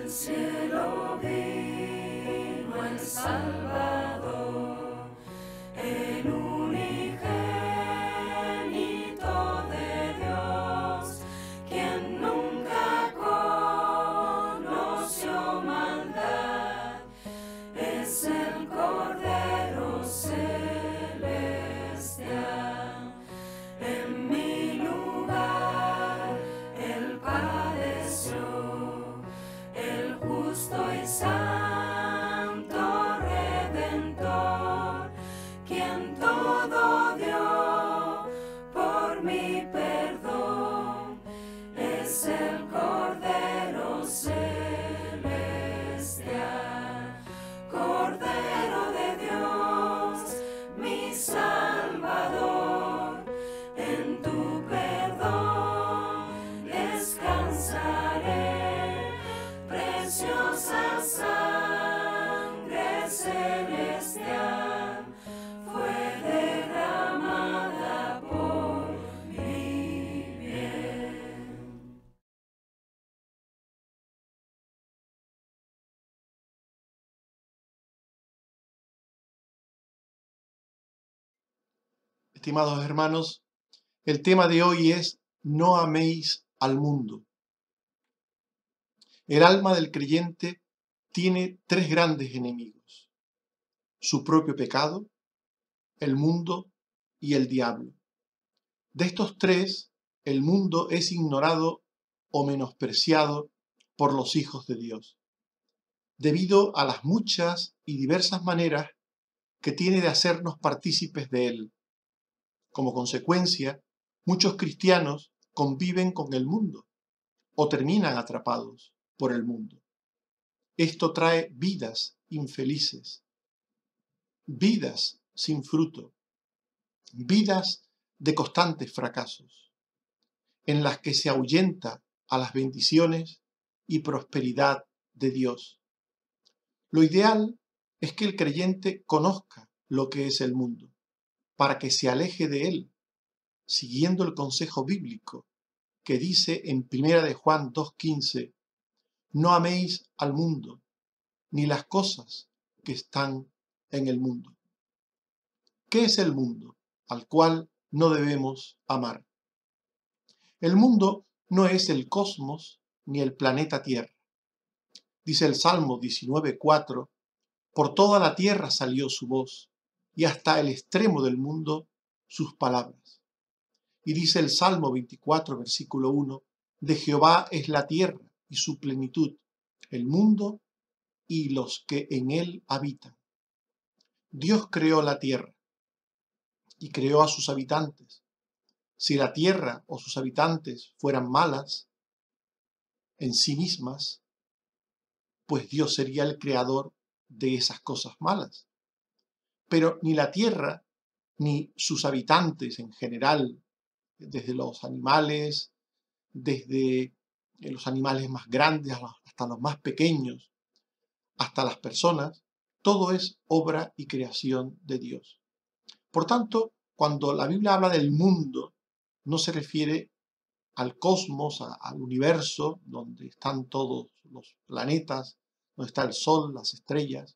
cielo vino el Salvador, el unigénito de Dios, quien nunca conoció maldad, es el Cordero celestial. En mi lugar Él padeció, el justo y santo Redentor, quien todo dio por mi perdón, es el Cordero celestial. Cordero de Dios, mi Salvador, en tu perdón descansaré, preciosa sangre celestial fue derramada por mi bien. Estimados hermanos, el tema de hoy es: no améis al mundo. El alma del creyente tiene tres grandes enemigos: su propio pecado, el mundo y el diablo. De estos tres, el mundo es ignorado o menospreciado por los hijos de Dios, debido a las muchas y diversas maneras que tiene de hacernos partícipes de él. Como consecuencia, muchos cristianos conviven con el mundo o terminan atrapados por el mundo. Esto trae vidas infelices, vidas sin fruto, vidas de constantes fracasos, en las que se ahuyenta a las bendiciones y prosperidad de Dios. Lo ideal es que el creyente conozca lo que es el mundo, para que se aleje de él, siguiendo el consejo bíblico que dice en 1 de Juan 2:15: no améis al mundo, ni las cosas que están en el mundo. ¿Qué es el mundo al cual no debemos amar? El mundo no es el cosmos ni el planeta Tierra. Dice el Salmo 19:4: por toda la tierra salió su voz, y hasta el extremo del mundo sus palabras. Y dice el Salmo 24, versículo 1: de Jehová es la tierra y su plenitud, el mundo y los que en él habitan. Dios creó la tierra y creó a sus habitantes. Si la tierra o sus habitantes fueran malas en sí mismas, pues Dios sería el creador de esas cosas malas. Pero ni la tierra ni sus habitantes en general, desde los animales, desde los animales más grandes hasta los más pequeños, hasta las personas, todo es obra y creación de Dios. Por tanto, cuando la Biblia habla del mundo, no se refiere al cosmos, al universo, donde están todos los planetas, donde está el Sol, las estrellas,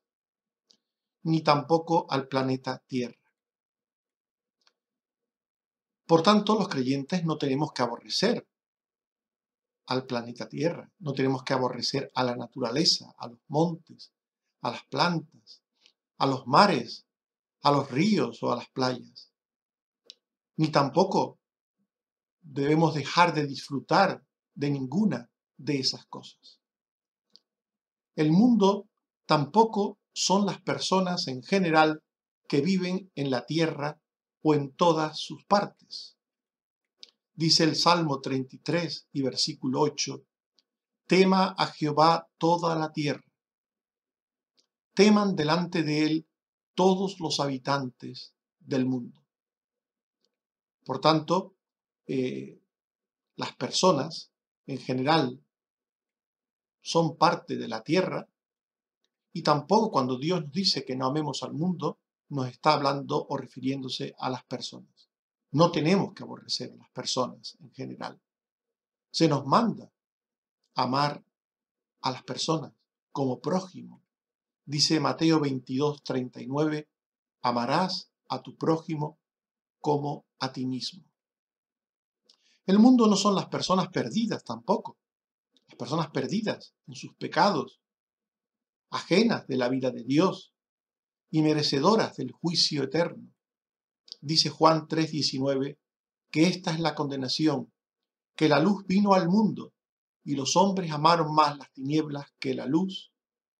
ni tampoco al planeta Tierra. Por tanto, los creyentes no tenemos que aborrecer al planeta Tierra, no tenemos que aborrecer a la naturaleza, a los montes, a las plantas, a los mares, a los ríos o a las playas. Ni tampoco debemos dejar de disfrutar de ninguna de esas cosas. El mundo tampoco son las personas en general que viven en la tierra o en todas sus partes. Dice el Salmo 33 y versículo 8: tema a Jehová toda la tierra, teman delante de él todos los habitantes del mundo. Por tanto, las personas en general son parte de la tierra, y tampoco cuando Dios nos dice que no amemos al mundo, nos está hablando o refiriéndose a las personas. No tenemos que aborrecer a las personas en general. Se nos manda amar a las personas como prójimo. Dice Mateo 22:39, amarás a tu prójimo como a ti mismo. El mundo no son las personas perdidas tampoco, las personas perdidas en sus pecados, ajenas de la vida de Dios y merecedoras del juicio eterno. Dice Juan 3:19 que esta es la condenación, que la luz vino al mundo y los hombres amaron más las tinieblas que la luz,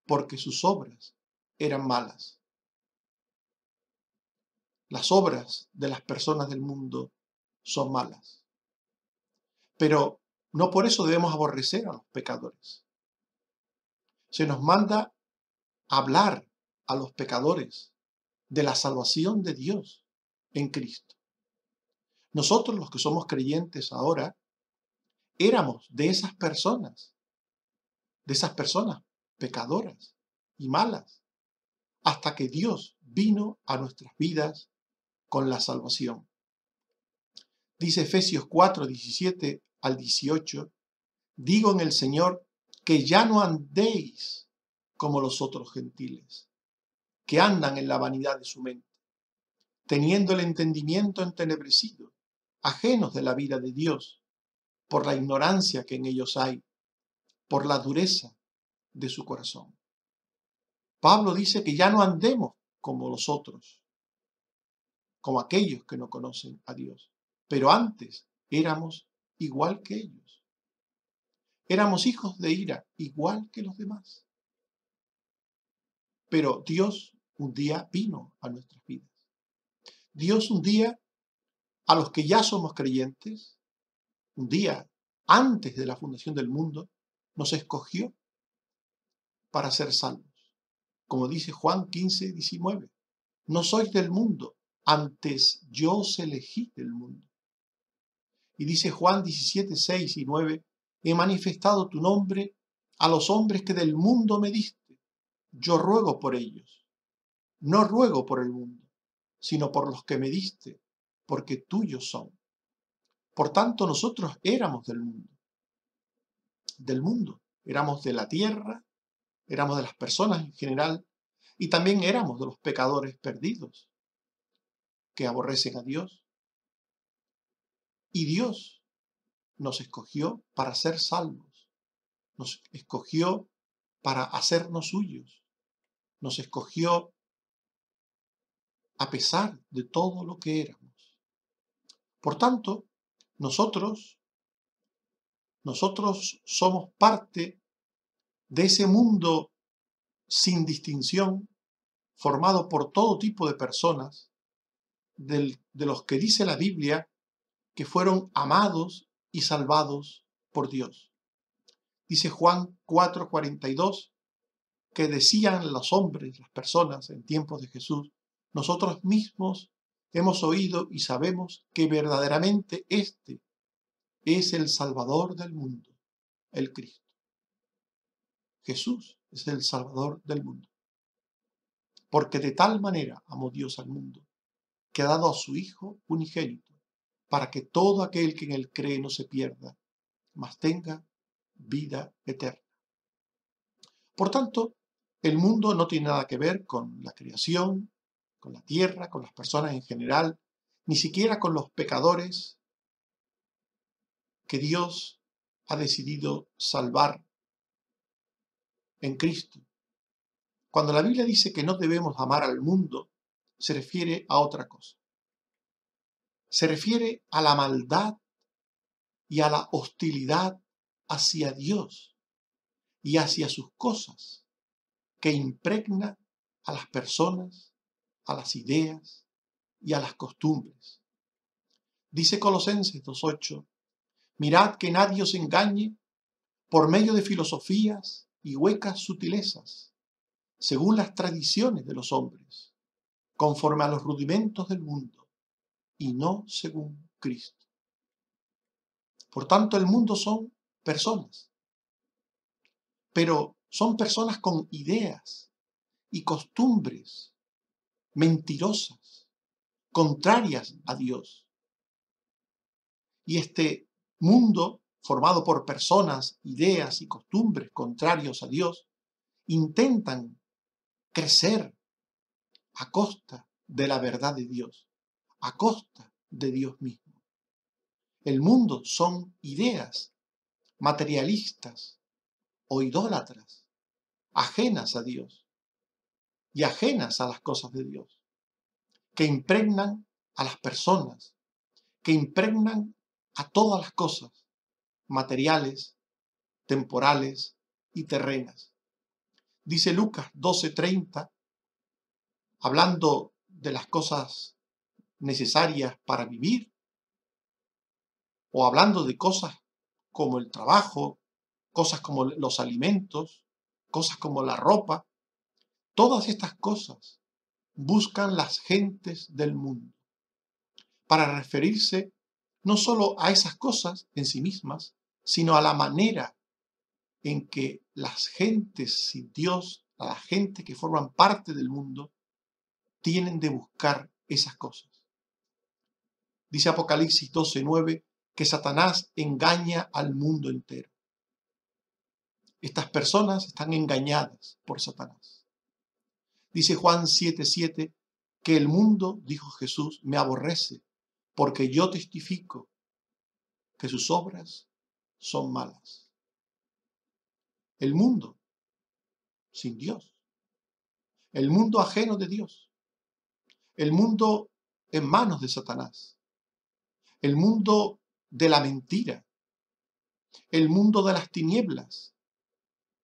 porque sus obras eran malas. Las obras de las personas del mundo son malas. Pero no por eso debemos aborrecer a los pecadores. Se nos manda hablar a los pecadores de la salvación de Dios en Cristo. Nosotros los que somos creyentes ahora, éramos de esas personas pecadoras y malas, hasta que Dios vino a nuestras vidas con la salvación. Dice Efesios 4:17 al 18, digo en el Señor que ya no andéis como los otros gentiles, que andan en la vanidad de su mente, teniendo el entendimiento entenebrecido, ajenos de la vida de Dios, por la ignorancia que en ellos hay, por la dureza de su corazón. Pablo dice que ya no andemos como los otros, como aquellos que no conocen a Dios, pero antes éramos igual que ellos. Éramos hijos de ira, igual que los demás. Pero Dios un día vino a nuestras vidas. Dios un día, a los que ya somos creyentes, un día antes de la fundación del mundo, nos escogió para ser salvos. Como dice Juan 15:19, no sois del mundo, antes yo os elegí del mundo. Y dice Juan 17:6 y 9, he manifestado tu nombre a los hombres que del mundo me diste. Yo ruego por ellos. No ruego por el mundo, sino por los que me diste, porque tuyos son. Por tanto, nosotros éramos del mundo, éramos de la tierra, éramos de las personas en general, y también éramos de los pecadores perdidos, que aborrecen a Dios. Y Dios nos escogió para ser salvos, nos escogió para hacernos suyos, nos escogió a pesar de todo lo que éramos. Por tanto, nosotros somos parte de ese mundo sin distinción, formado por todo tipo de personas, de los que dice la Biblia que fueron amados y salvados por Dios. Dice Juan 4:42 que decían los hombres, las personas en tiempos de Jesús, nosotros mismos hemos oído y sabemos que verdaderamente este es el Salvador del mundo, el Cristo. Jesús es el Salvador del mundo. Porque de tal manera amó Dios al mundo, que ha dado a su Hijo unigénito, para que todo aquel que en él cree no se pierda, mas tenga vida eterna. Por tanto, el mundo no tiene nada que ver con la creación, con la tierra, con las personas en general, ni siquiera con los pecadores que Dios ha decidido salvar en Cristo. Cuando la Biblia dice que no debemos amar al mundo, se refiere a otra cosa. Se refiere a la maldad y a la hostilidad hacia Dios y hacia sus cosas que impregna a las personas, a las ideas y a las costumbres. Dice Colosenses 2:8, mirad que nadie os engañe por medio de filosofías y huecas sutilezas, según las tradiciones de los hombres, conforme a los rudimentos del mundo, y no según Cristo. Por tanto, el mundo son personas, pero son personas con ideas y costumbres mentirosas, contrarias a Dios. Y este mundo formado por personas, ideas y costumbres contrarios a Dios, intentan crecer a costa de la verdad de Dios, a costa de Dios mismo. El mundo son ideas materialistas o idólatras, ajenas a Dios y ajenas a las cosas de Dios, que impregnan a las personas, que impregnan a todas las cosas materiales, temporales y terrenas. Dice Lucas 12:30, hablando de las cosas necesarias para vivir, o hablando de cosas como el trabajo, cosas como los alimentos, cosas como la ropa, todas estas cosas buscan las gentes del mundo para referirse no solo a esas cosas en sí mismas, sino a la manera en que las gentes sin Dios, a la gente que forman parte del mundo, tienen de buscar esas cosas. Dice Apocalipsis 12:9 que Satanás engaña al mundo entero. Estas personas están engañadas por Satanás. Dice Juan 7:7 que el mundo, dijo Jesús, me aborrece porque yo testifico que sus obras son malas. El mundo sin Dios, el mundo ajeno de Dios, el mundo en manos de Satanás, el mundo de la mentira, el mundo de las tinieblas,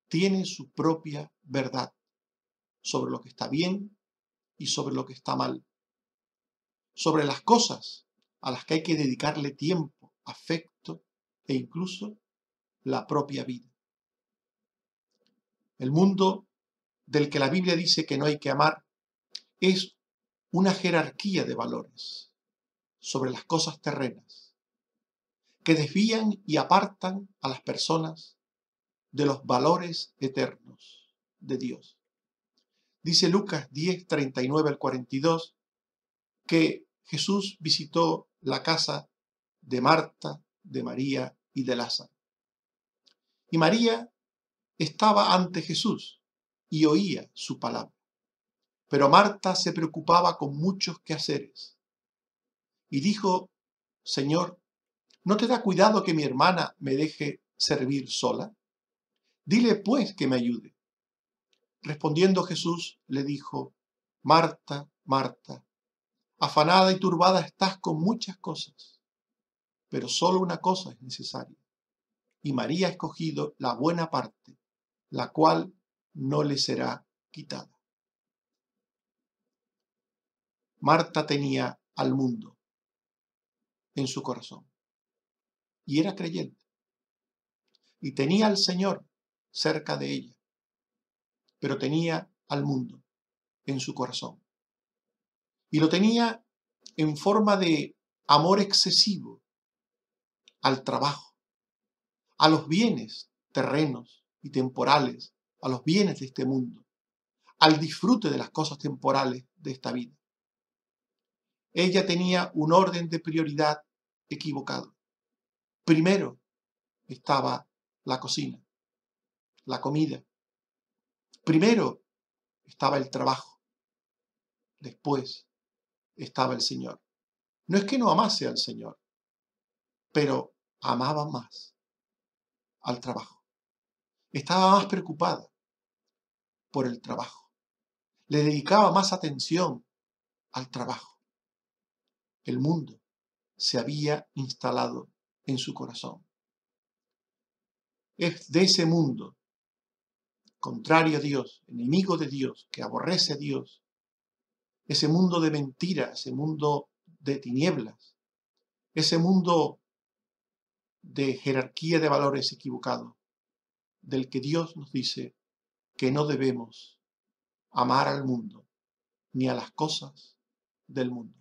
tiene su propia verdad sobre lo que está bien y sobre lo que está mal, sobre las cosas a las que hay que dedicarle tiempo, afecto e incluso la propia vida. El mundo del que la Biblia dice que no hay que amar es una jerarquía de valores sobre las cosas terrenas que desvían y apartan a las personas de los valores eternos de Dios. Dice Lucas 10:39 al 42 que Jesús visitó la casa de Marta, de María y de Lázaro. Y María estaba ante Jesús y oía su palabra. Pero Marta se preocupaba con muchos quehaceres y dijo: Señor, ¿no te da cuidado que mi hermana me deje servir sola? Dile pues que me ayude. Respondiendo Jesús le dijo: Marta, Marta, afanada y turbada estás con muchas cosas, pero solo una cosa es necesaria. Y María ha escogido la buena parte, la cual no le será quitada. Marta tenía al mundo en su corazón y era creyente y tenía al Señor cerca de ella, pero tenía al mundo en su corazón y lo tenía en forma de amor excesivo al trabajo, a los bienes terrenos y temporales, a los bienes de este mundo, al disfrute de las cosas temporales de esta vida. Ella tenía un orden de prioridad equivocado. Primero estaba la cocina, la comida. Primero estaba el trabajo. Después estaba el Señor. No es que no amase al Señor, pero amaba más al trabajo. Estaba más preocupada por el trabajo. Le dedicaba más atención al trabajo. El mundo se había instalado en su corazón. Es de ese mundo, contrario a Dios, enemigo de Dios, que aborrece a Dios, ese mundo de mentiras, ese mundo de tinieblas, ese mundo de jerarquía de valores equivocados, del que Dios nos dice que no debemos amar al mundo ni a las cosas del mundo.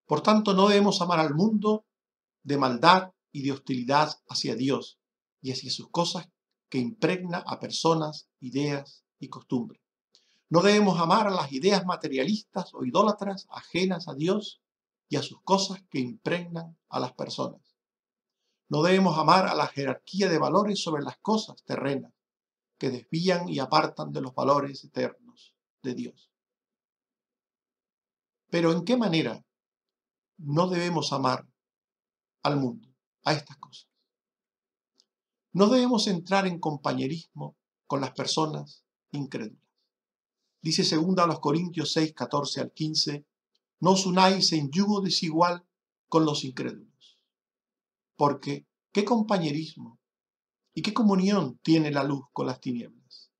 Por tanto, no debemos amar al mundo de maldad y de hostilidad hacia Dios y hacia sus cosas que impregna a personas, ideas y costumbres. No debemos amar a las ideas materialistas o idólatras ajenas a Dios y a sus cosas que impregnan a las personas. No debemos amar a la jerarquía de valores sobre las cosas terrenas que desvían y apartan de los valores eternos de Dios. Pero ¿en qué manera no debemos amar al mundo, a estas cosas? No debemos entrar en compañerismo con las personas incrédulas. Dice 2 Corintios 6, 14 al 15, no os unáis en yugo desigual con los incrédulos. Porque, ¿qué compañerismo y qué comunión tiene la luz con las tinieblas?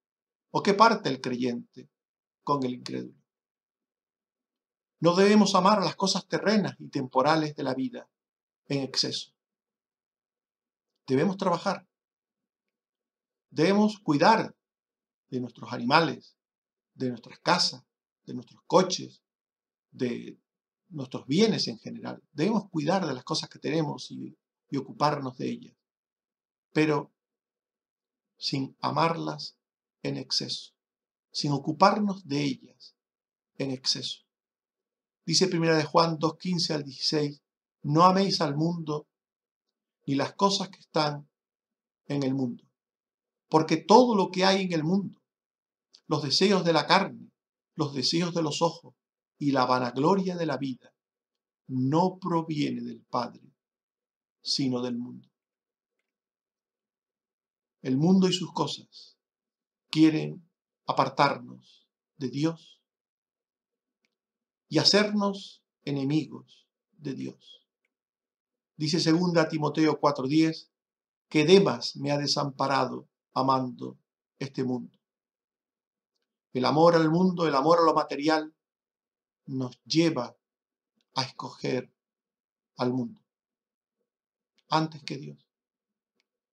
¿O qué parte el creyente con el incrédulo? No debemos amar las cosas terrenas y temporales de la vida en exceso. Debemos trabajar. Debemos cuidar de nuestros animales, de nuestras casas, de nuestros coches, de nuestros bienes en general. Debemos cuidar de las cosas que tenemos y ocuparnos de ellas, pero sin amarlas en exceso, sin ocuparnos de ellas en exceso. Dice 1 de Juan 2:15 al 16, no améis al mundo ni las cosas que están en el mundo, porque todo lo que hay en el mundo, los deseos de la carne, los deseos de los ojos y la vanagloria de la vida, no proviene del Padre, sino del mundo. El mundo y sus cosas quieren apartarnos de Dios y hacernos enemigos de Dios. Dice 2 Timoteo 4:10, que Demas me ha desamparado amando este mundo. El amor al mundo, el amor a lo material, nos lleva a escoger al mundo antes que Dios.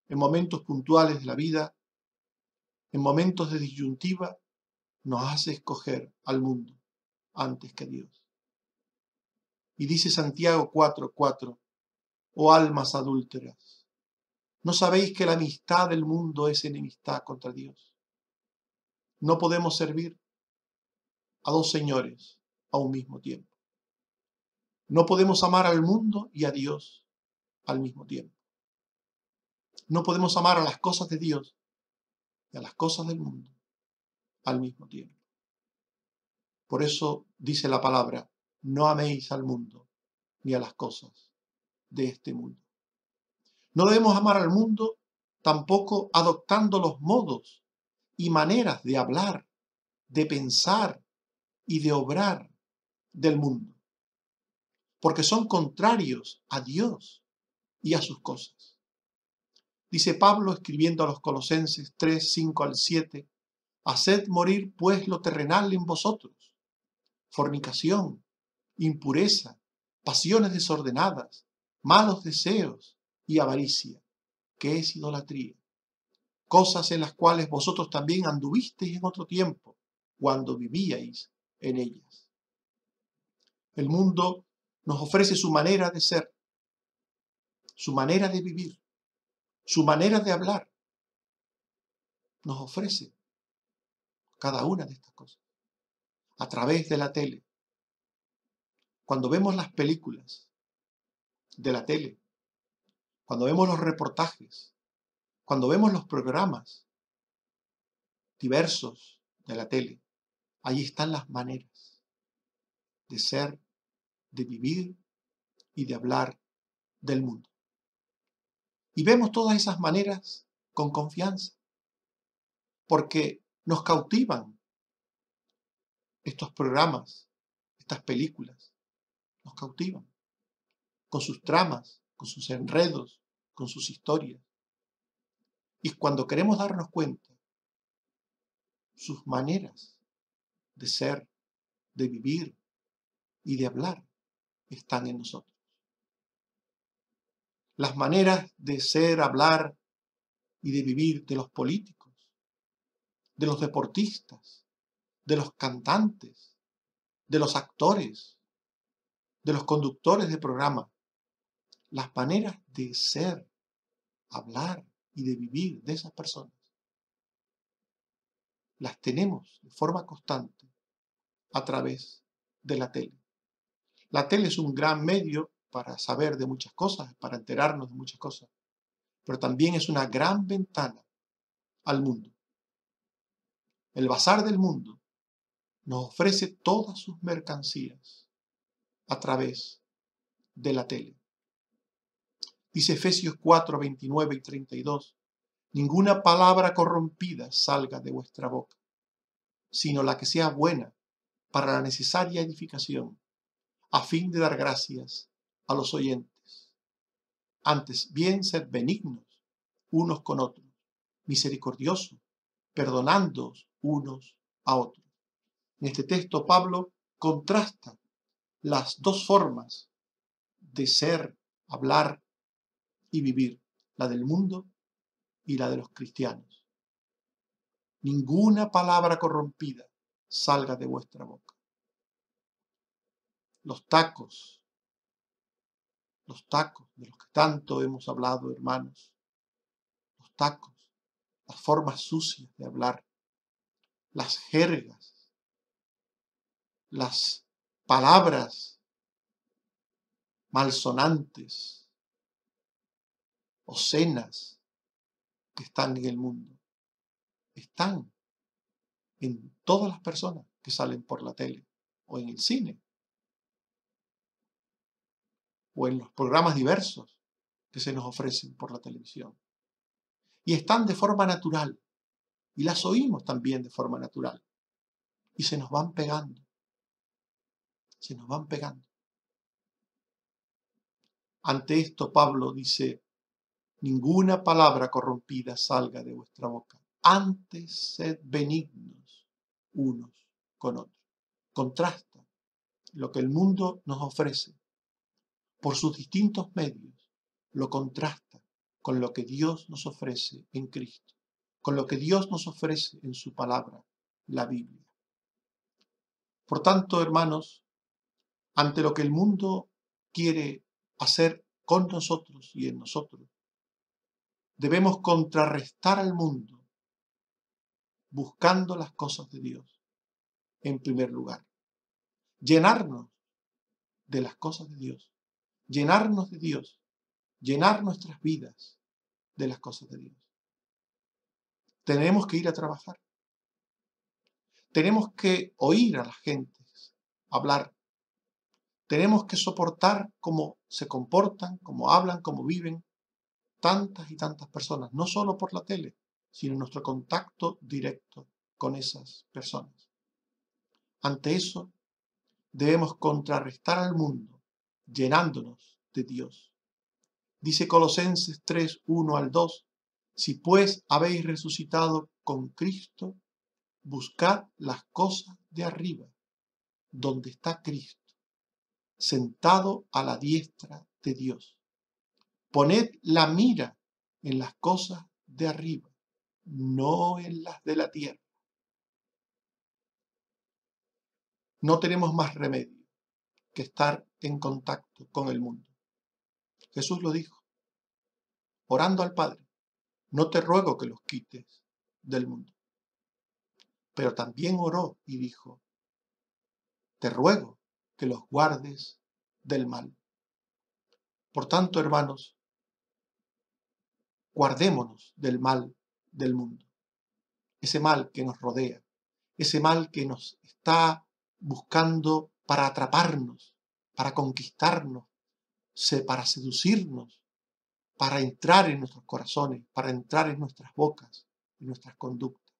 En momentos puntuales de la vida, en momentos de disyuntiva, nos hace escoger al mundo antes que Dios. Y dice Santiago 4:4, oh almas adúlteras, ¿no sabéis que la amistad del mundo es enemistad contra Dios? No podemos servir a dos señores a un mismo tiempo. No podemos amar al mundo y a Dios al mismo tiempo. No podemos amar a las cosas de Dios y a las cosas del mundo al mismo tiempo. Por eso dice la palabra, no améis al mundo ni a las cosas de este mundo. No debemos amar al mundo tampoco adoptando los modos y maneras de hablar, de pensar y de obrar del mundo, porque son contrarios a Dios y a sus cosas. Dice Pablo escribiendo a los Colosenses 3, 5 al 7, haced morir pues lo terrenal en vosotros, fornicación, impureza, pasiones desordenadas, malos deseos y avaricia, que es idolatría, cosas en las cuales vosotros también anduvisteis en otro tiempo, cuando vivíais en ellas. El mundo nos ofrece su manera de ser, su manera de vivir, su manera de hablar. Nos ofrece cada una de estas cosas a través de la tele. Cuando vemos las películas de la tele, cuando vemos los reportajes, cuando vemos los programas diversos de la tele, ahí están las maneras de ser, de vivir y de hablar del mundo. Y vemos todas esas maneras con confianza, porque nos cautivan estos programas, estas películas, nos cautivan con sus tramas, con sus enredos, con sus historias. Y cuando queremos darnos cuenta, sus maneras de ser, de vivir y de hablar están en nosotros. Las maneras de ser, hablar y de vivir de los políticos, de los deportistas, de los cantantes, de los actores, de los conductores de programa, las maneras de ser, hablar y de vivir de esas personas, las tenemos de forma constante a través de la tele. La tele es un gran medio para saber de muchas cosas, para enterarnos de muchas cosas, pero también es una gran ventana al mundo. El bazar del mundo nos ofrece todas sus mercancías a través de la tele. Dice Efesios 4, 29 y 32, ninguna palabra corrompida salga de vuestra boca, sino la que sea buena para la necesaria edificación, a fin de dar gracias a los oyentes. Antes bien, sed benignos unos con otros, misericordiosos, perdonándoos unos a otros. En este texto Pablo contrasta las dos formas de ser, hablar y vivir, la del mundo y la de los cristianos. Ninguna palabra corrompida salga de vuestra boca. Los tacos de los que tanto hemos hablado, hermanos, los tacos, las formas sucias de hablar, las jergas, las palabras malsonantes, obscenas que están en el mundo, están en todas las personas que salen por la tele o en el cine o en los programas diversos que se nos ofrecen por la televisión. Y están de forma natural y las oímos también de forma natural y se nos van pegando, se nos van pegando. Ante esto Pablo dice, ninguna palabra corrompida salga de vuestra boca. Antes sed benignos unos con otros. Contrasta lo que el mundo nos ofrece por sus distintos medios, lo contrasta con lo que Dios nos ofrece en Cristo, con lo que Dios nos ofrece en su palabra, la Biblia. Por tanto, hermanos, ante lo que el mundo quiere hacer con nosotros y en nosotros, debemos contrarrestar al mundo buscando las cosas de Dios en primer lugar. Llenarnos de las cosas de Dios, llenarnos de Dios, llenar nuestras vidas de las cosas de Dios. Tenemos que ir a trabajar. Tenemos que oír a la gente hablar. Tenemos que soportar cómo se comportan, cómo hablan, cómo viven tantas y tantas personas, no solo por la tele, sino en nuestro contacto directo con esas personas. Ante eso, debemos contrarrestar al mundo, llenándonos de Dios. Dice Colosenses 3, 1 al 2, si pues habéis resucitado con Cristo, buscad las cosas de arriba, donde está Cristo, sentado a la diestra de Dios. Poned la mira en las cosas de arriba, no en las de la tierra. No tenemos más remedio que estar en contacto con el mundo. Jesús lo dijo, orando al Padre, no te ruego que los quites del mundo. Pero también oró y dijo, te ruego que los guardes del mal. Por tanto, hermanos, guardémonos del mal del mundo. Ese mal que nos rodea, ese mal que nos está buscando para atraparnos, para conquistarnos, para seducirnos, para entrar en nuestros corazones, para entrar en nuestras bocas, en nuestras conductas.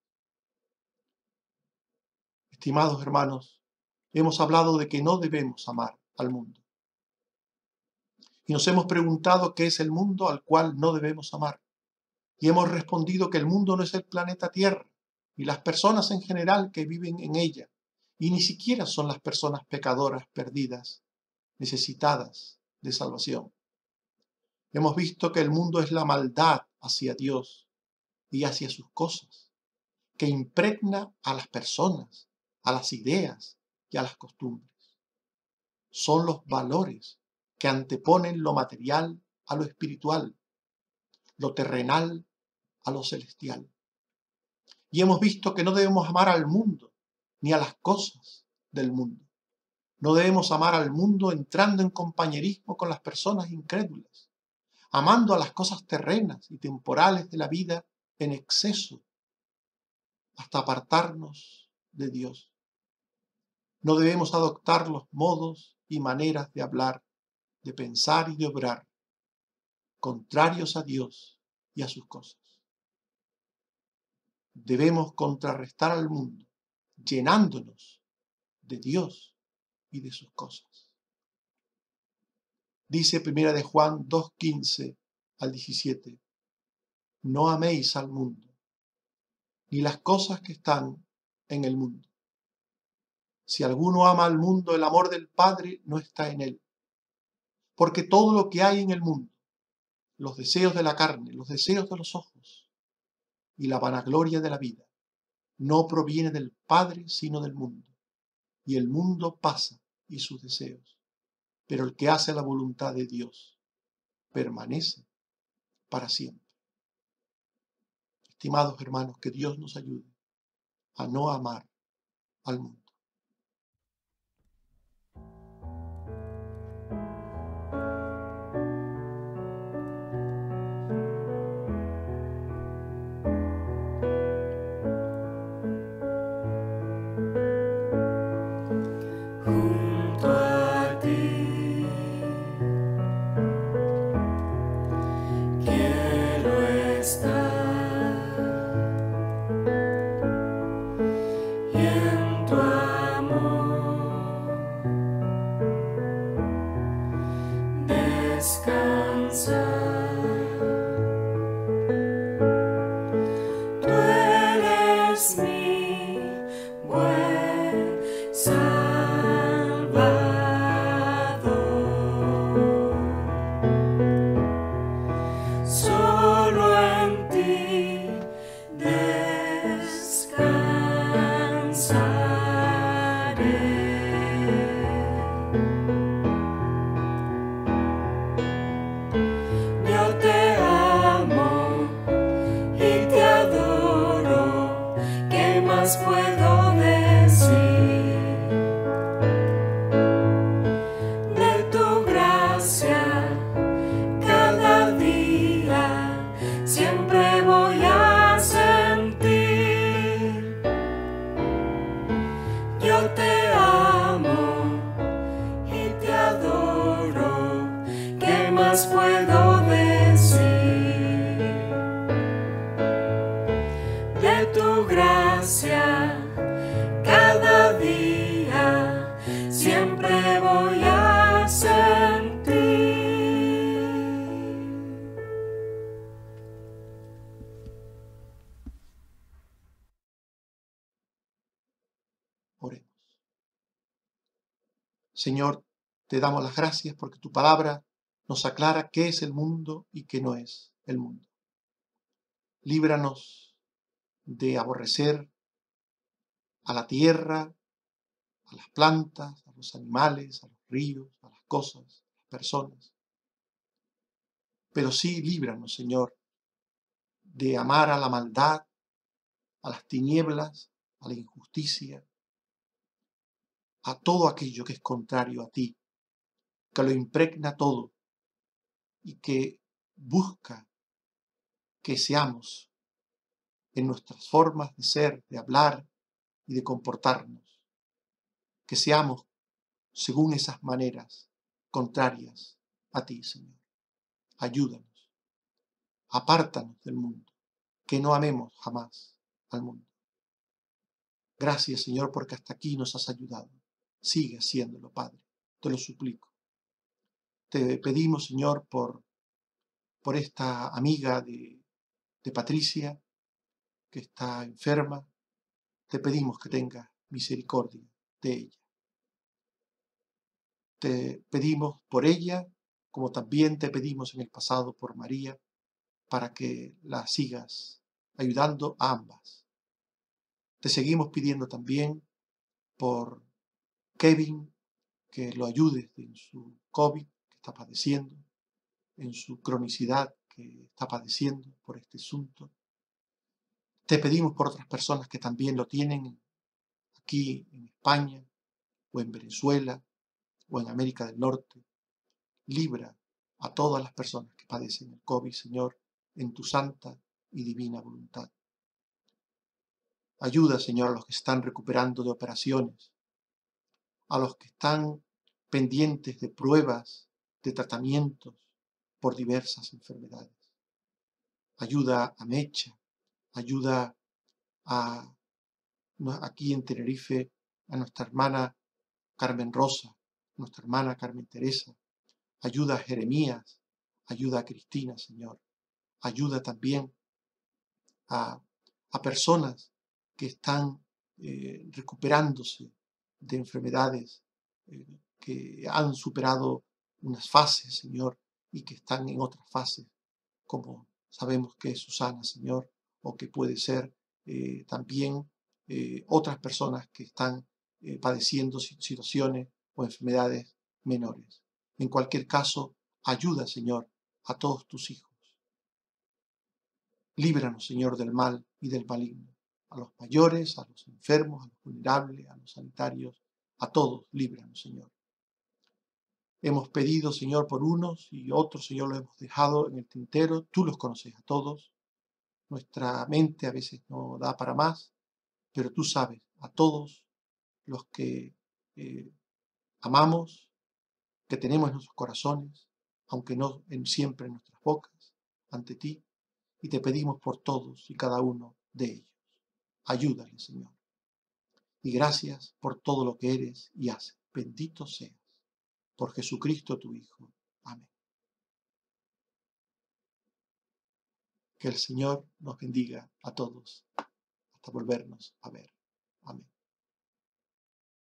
Estimados hermanos, hemos hablado de que no debemos amar al mundo. Y nos hemos preguntado qué es el mundo al cual no debemos amar. Y hemos respondido que el mundo no es el planeta Tierra, y las personas en general que viven en ella, y ni siquiera son las personas pecadoras perdidas, necesitadas de salvación. Hemos visto que el mundo es la maldad hacia Dios y hacia sus cosas, que impregna a las personas, a las ideas y a las costumbres. Son los valores que anteponen lo material a lo espiritual, lo terrenal a lo celestial. Y hemos visto que no debemos amar al mundo ni a las cosas del mundo. No debemos amar al mundo entrando en compañerismo con las personas incrédulas, amando a las cosas terrenas y temporales de la vida en exceso, hasta apartarnos de Dios. No debemos adoptar los modos y maneras de hablar, de pensar y de obrar, contrarios a Dios y a sus cosas. Debemos contrarrestar al mundo, llenándonos de Dios y de sus cosas. Dice 1 de Juan 2:15 al 17, no améis al mundo, ni las cosas que están en el mundo. Si alguno ama al mundo, el amor del Padre no está en él. Porque todo lo que hay en el mundo, los deseos de la carne, los deseos de los ojos y la vanagloria de la vida, no proviene del Padre, sino del mundo. Y el mundo pasa y sus deseos. Pero el que hace la voluntad de Dios permanece para siempre. Estimados hermanos, que Dios nos ayude a no amar al mundo. Junto a ti quiero estar, y en tu amor descansar. Tú eres mi buen Salvador, solo en ti descansaré. Yo te amo y te adoro, ¿qué más puedo decir? De tu gracia cada día siempre voy a sentir. Yo te amo y te adoro, ¿qué más puedo decir? De tu gracia cada día siempre voy a sentir. Oremos. Señor, te damos las gracias porque tu palabra nos aclara qué es el mundo y qué no es el mundo. Líbranos de aborrecer a la tierra, a las plantas, a los animales, a los ríos, a las cosas, a las personas. Pero sí líbranos, Señor, de amar a la maldad, a las tinieblas, a la injusticia, a todo aquello que es contrario a ti, que lo impregna todo y que busca que seamos en nuestras formas de ser, de hablar y de comportarnos, que seamos según esas maneras contrarias a ti, Señor. Ayúdanos, apártanos del mundo, que no amemos jamás al mundo. Gracias, Señor, porque hasta aquí nos has ayudado. Sigue haciéndolo, Padre, te lo suplico. Te pedimos, Señor, por esta amiga de Patricia, que está enferma. Te pedimos que tengas misericordia de ella. Te pedimos por ella, como también te pedimos en el pasado por María, para que la sigas ayudando a ambas. Te seguimos pidiendo también por Kevin, que lo ayudes en su COVID que está padeciendo, en su cronicidad que está padeciendo por este asunto. Te pedimos por otras personas que también lo tienen aquí en España, o en Venezuela, o en América del Norte. Libra a todas las personas que padecen el COVID, Señor, en tu santa y divina voluntad. Ayuda, Señor, a los que están recuperando de operaciones, a los que están pendientes de pruebas, de tratamientos por diversas enfermedades. Ayuda a Mecha, ayuda a, aquí en Tenerife, a nuestra hermana Carmen Rosa, nuestra hermana Carmen Teresa. Ayuda a Jeremías, ayuda a Cristina, Señor. Ayuda también a personas que están recuperándose de enfermedades que han superado unas fases, Señor, y que están en otras fases, como sabemos que es Susana, Señor, o que puede ser también otras personas que están padeciendo situaciones o enfermedades menores. En cualquier caso, ayuda, Señor, a todos tus hijos. Líbranos, Señor, del mal y del maligno. A los mayores, a los enfermos, a los vulnerables, a los sanitarios, a todos, líbranos, Señor. Hemos pedido, Señor, por unos y otros, Señor, los hemos dejado en el tintero. Tú los conoces a todos. Nuestra mente a veces no da para más, pero tú sabes a todos los que amamos, que tenemos en nuestros corazones, aunque no siempre en nuestras bocas, ante ti, y te pedimos por todos y cada uno de ellos. Ayúdale, Señor. Y gracias por todo lo que eres y haces. Bendito seas por Jesucristo tu Hijo. Amén. Que el Señor nos bendiga a todos hasta volvernos a ver. Amén.